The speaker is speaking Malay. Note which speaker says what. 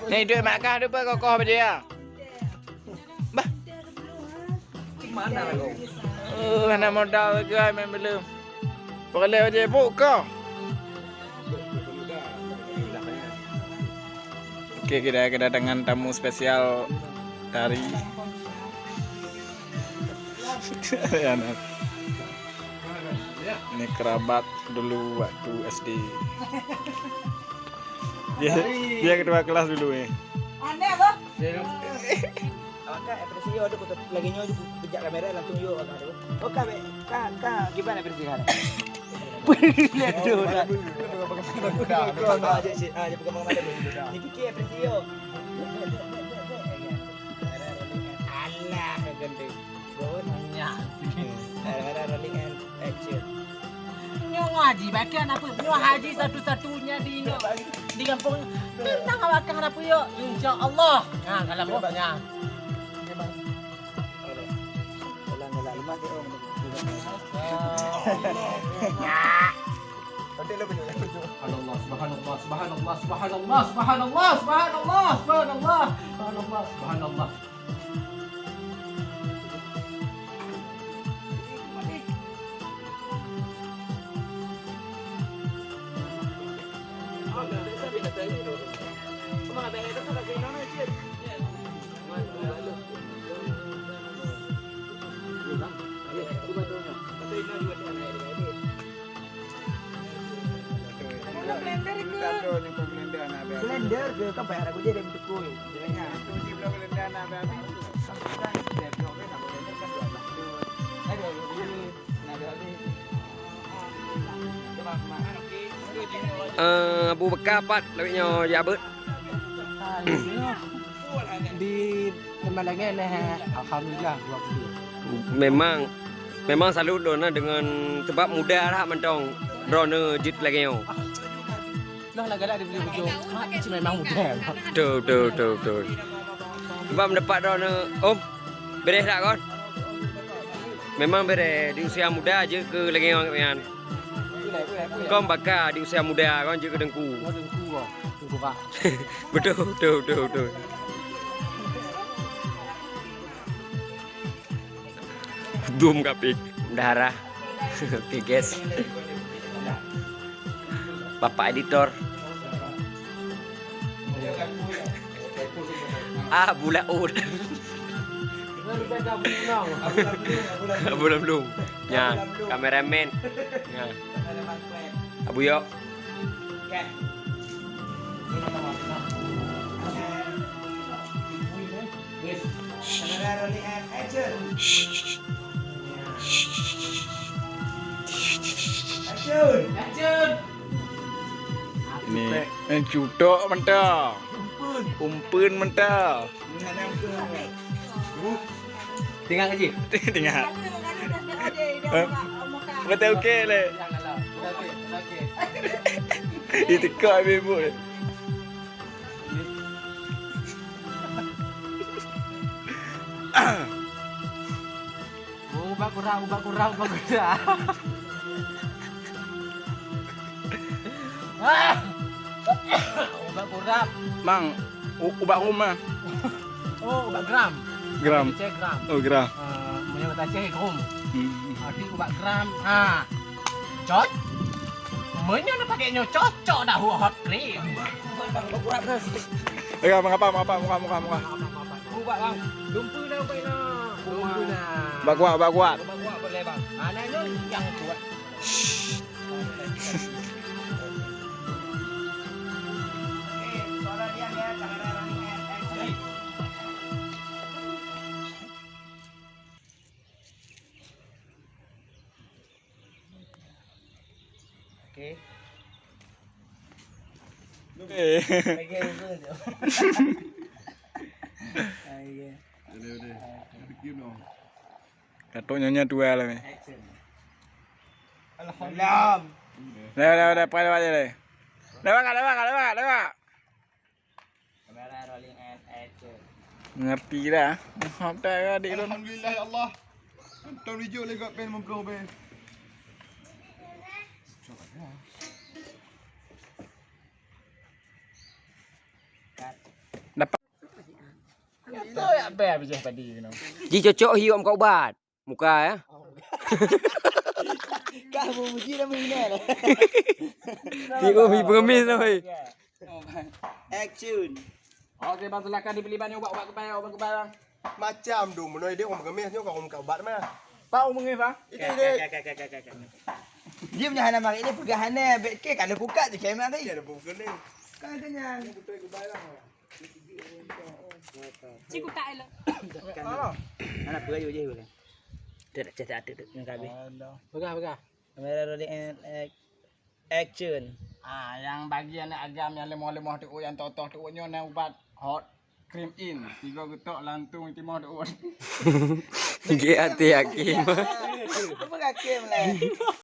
Speaker 1: Nih duit makan tu apa kokoh apa dia? Bah.
Speaker 2: Mana lah kau?
Speaker 1: Anak modal guys main belum. Boleh aja buka. Oke, kita kedatangan tamu spesial dari anak. Ini kerabat dulu waktu SD. Dia kedua kelas dulu ya.
Speaker 3: Aneh apa?
Speaker 2: Kak, apresi yo ada foto lagi nyo pejak kamera langsung yo ada. Oh kak, gimana apresi kak? Lihat dulu. Kau mau aja sih, aja pegang mana dulu. Ini kiki apresi yo. Allah gede. Gonya. Ada rolling and action.
Speaker 3: Nyo ngaji bagian apa? Nyo haji satu-satunya di kampung. Tentang awakah apa yo? Insyaallah. Nah, kalau mau banyak. Subhanallah.
Speaker 2: Blender ke kan bayar aku jadi bentuk kue. Jadinya
Speaker 4: Abu Bakar pat lawiknya jabut.
Speaker 3: Di tempat lagi alhamdulillah
Speaker 4: Memang salut dona dengan sebab muda lah mentong drone jit lagi yo.
Speaker 3: Lah lagi ada beli baju. Mak memang muda.
Speaker 4: Tuh. Sebab mendapat drone beres tak kon? Memang beres di usia muda aja ke lagi yang kau bakar di usia muda kau je ke dengku.
Speaker 3: Dengku pak.
Speaker 4: Betul. Zoom kapik darah. Oke guys. Bapak editor. Bulaud. Belum. Ya, kameramen. Ya. Abu yo.
Speaker 2: rolling and action. Action.
Speaker 1: Ini jutok mentah. Umpun mentah.
Speaker 4: Tinggal aja.
Speaker 1: Tinggal. Betul okey le. Itu kau ibu.
Speaker 3: Ubah kurang. Ubah kurang.
Speaker 1: Mang, ubah rumah.
Speaker 3: Oh, ubah gram.
Speaker 1: Gram.
Speaker 3: Gram.
Speaker 1: Oh, gram.
Speaker 3: Punya kata gram. Arti ubah gram. Cot. Menyo nak pakai nyo cocok dah hot cream.
Speaker 1: Muka.
Speaker 3: Ubah bang. Dumpu dah ubah nak. Dumpu dah.
Speaker 1: Bak kuat.
Speaker 3: Buat boleh bang. Anaknya yang kuat.
Speaker 2: Suara dia ya, kamera rolling and action. Oke. Lagi dulu.
Speaker 1: Kato nyonya dua lah.
Speaker 2: Alhamdulillah.
Speaker 1: Dah, pakai aja deh. Lewat.
Speaker 2: Kamera rolling and action.
Speaker 1: Ngerti dah. Apa adik lu?
Speaker 5: Alhamdulillah ya Allah. Tahun hijau lagi pen membro be.
Speaker 2: Cut.
Speaker 1: apa habis tadi kena.
Speaker 4: Ji cocok hiu am kau ubat. Muka ya.
Speaker 2: Kak mau muji dah menghina lah.
Speaker 4: Hiu pengemis tu.
Speaker 2: Action.
Speaker 1: Okey, bang silakan dibeli banyak ubat kepala, ubat kepala.
Speaker 5: Macam tu menoi dia orang mengemis ni orang kau bat mana.
Speaker 1: Pau mengih bang.
Speaker 5: Itu dia.
Speaker 2: Dia punya hana mari ni pegahana bet ke kalau buka je kamera tadi.
Speaker 5: Dia ada bukan ni.
Speaker 2: Kan kenyang.
Speaker 6: Cikgu tak elok.
Speaker 2: Mana pergi je boleh. Tak ada dengan kabel.
Speaker 1: Begah.
Speaker 2: Kamera rolling and action.
Speaker 1: Ah, yang bagian agam yang lemah-lemah tu yang totoh tu nyo ubat hot cream in. 3 getok lantung timah tu.
Speaker 4: Gigi hati yakin.
Speaker 2: Apa kakim lah.